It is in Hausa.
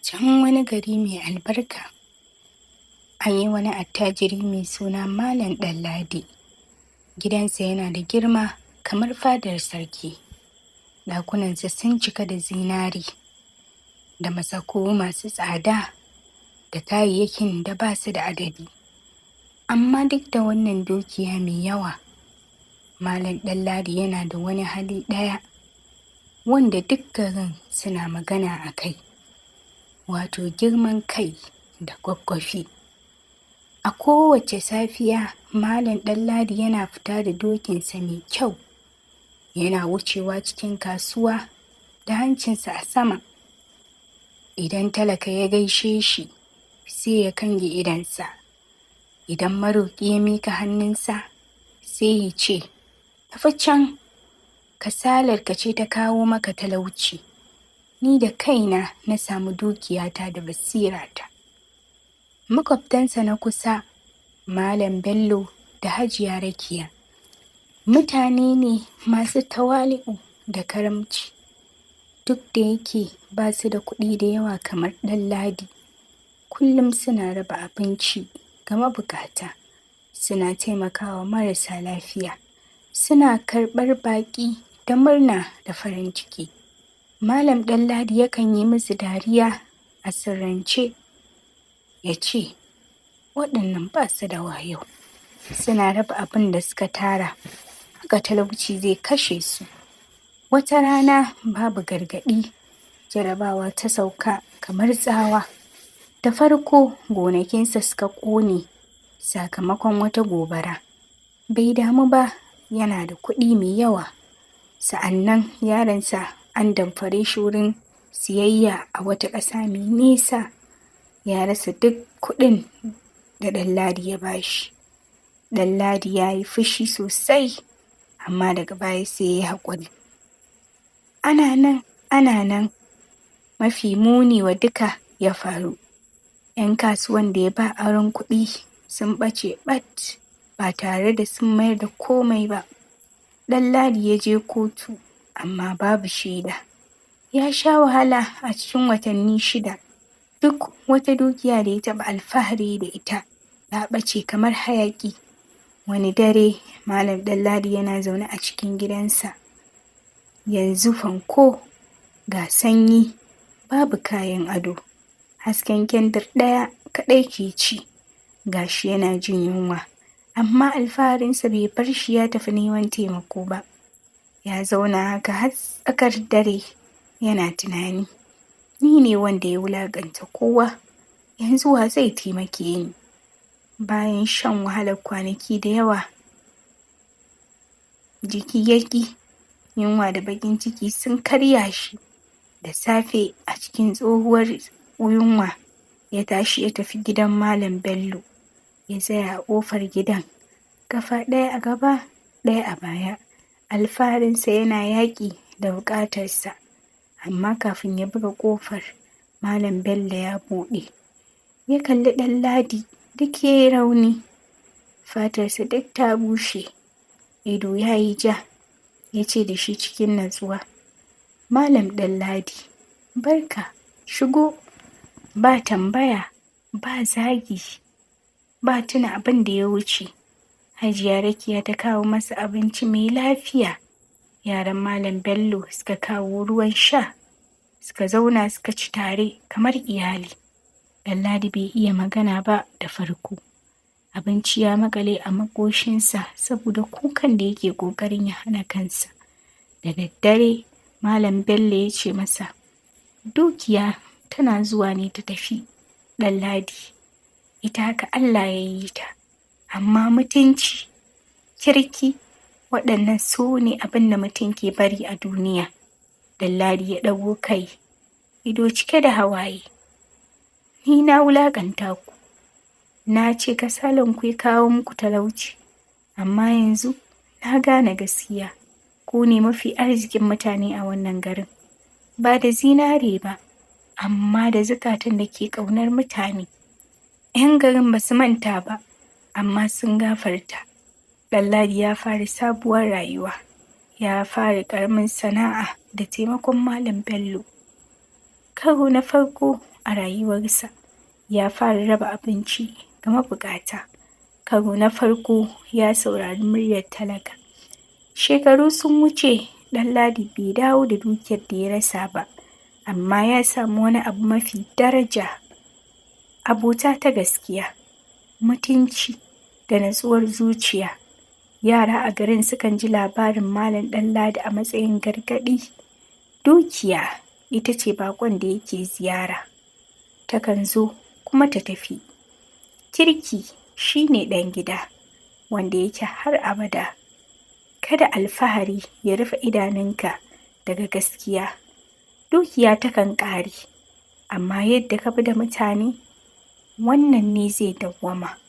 can wani gari mai albarka, an yi wani attajiri mai suna Malam Danladi. Gidansa yana da girma kamar fadar sarki. Ɗakunansa sun cika da zinari, da masako masu tsada, da kayayyakin da ba su da adadi. Amma duk da wannan dukiya mai yawa, Malam Danladi yana da wani hali ɗaya wanda duk garin suna magana a kai, wato girman kai da gwaggwafi. A kowace safiya, Malam Danladi yana fita da dokinsa mai kyau, yana wucewa cikin kasuwa da hancinsa a sama. Idan talaka ya gaishe shi, sai ya kange idonsa. Idan maroƙi ya miƙa hannunsa, sai ya ce, "Tafi can, kasalarka ce ta kawo maka talauci. Ni da kaina na samu dukiyata da basirata." Maƙwabtansa na kusa, Malam Bello da Hajiya Rakiya, mutane ne masu tawali'u da karamci. Duk da yake ba su da kuɗi da yawa kamar Danladi, kullum suna raba abinci ga mabukata, suna taimakawa marasa lafiya, suna karɓar baƙi da murna da farin ciki. Malam Danladi yakan yi musu dariya a sirrance, ya ce, "Waɗannan ba su da wayo, suna raba abin da suka tara, haka talauci zai kashe su." Wata rana babu gargaɗi, jarabawa ta sauka kamar tsawa. Da farko gonakinsa suka ƙone sakamakon wata gobara. Bai damu ba, yana da kuɗi mai yawa. Sa'annan yaronsa an damfare shi wurin siyayya a wata ƙasa mai nisa. Ya rasa duk kuɗin da Danladi ya bashi. Danladi ya yi fushi sosai, amma daga baya sai ya yi haƙuri. Ana nan, mafi muni wa duka ya faru. 'Yan kasuwan da ya ba aron kuɗi sun ɓace ɓat, ba tare da sun mayar da komai ba. Danladi ya je kotu, amma babu shaida. Ya sha wahala a cikin watanni 6. Duk wata dukiya da ya taɓa alfahari da ita ta ɓace kamar hayaƙi. Wani dare, Malam Danladi yana zaune a cikin gidansa. Yanzu fanko, ga sanyi, babu kayan ado. Hasken kendir ɗaya kaɗai ke ci. Ga shi yana jin yunwa, amma alfaharinsa bai bar shi ya tafi neman taimako ba. Ya zauna haka har tsakar dare yana tunani, "Ni ne wanda ya wulaƙanta kowa, yanzu wa zai taimake ni?" Bayan shan wahalar kwanaki da yawa, jiki ya ƙi, yunwa da baƙin ciki sun karya shi. Da safe, a cikin tsohuwar yunwa, ya tashi ya tafi gidan Malam Bello. Ya tsaya a ƙofar gidan, ƙafa ɗaya a gaba, ɗaya a baya. Alfaharinsa yana yaƙi da buƙatarsa. Amma kafin ya buga ƙofar, Malam Bello ya buɗe. Ya kalli Danladi, duk ya yi rauni, fatarsa duk ta bushe, ido ya yi ja. Ya ce da shi cikin natsuwa, "Malam Danladi, barka, shigo." Ba tambaya, ba zagi, ba tuna abin da ya wuce. Hajiya Rakiya ta kawo masa abinci mai lafiya. Yaran Malam Bello suka kawo ruwan sha, suka zauna suka ci tare kamar iyali. Danladi bai iya magana ba da farko. Abinci ya maƙale a maƙoshinsa saboda kukan da yake ƙoƙarin ya hana kansa. Da daddare, Malam Bello ya ce masa, "Dukiya tana zuwa ne ta tafi, Danladi. Ita haka Allah ya yi ta. Amma mutunci, kirki, waɗannan su ne abin da mutum ke bari a duniya." Danladi ya ɗago kai, ido cike da hawaye. "Ni na wulaƙanta ku, na ce kasalanku ya kawo muku talauci, amma yanzu na gane gaskiya. Ku ne mafi arzikin mutane a wannan garin. Ba da zinare ba, amma da zukatan da ke ƙaunar mutane. 'Yan garin ba su manta ba, amma sun gafarta." Danladi ya fara sabuwar rayuwa. Ya fara ƙaramin sana'a da taimakon Malam Bello. Karo na farko a rayuwarsa. Ya fara raba abinci ga mabuƙata. Karo na farko ya saurari muryar talaka. Shekaru sun wuce, Ɗanladi bai dawo da dukiyar da ya rasa ba, amma ya samu wani abu mafi daraja: abota ta gaskiya, mutunci da natsuwar zuciya. Yara a garin sukan ji labarin Malam Ɗanladi a matsayin gargaɗi. Dukiya ita ce baƙon da yake ziyara, takan zo kuma ta tafi. Kirki shi ne ɗan gida, wanda yake har abada. Kada alfahari ya rufe idanunka daga gaskiya. Dukiya takan ƙare, amma yadda ka bi da mutane, wannan ne zai dawwama.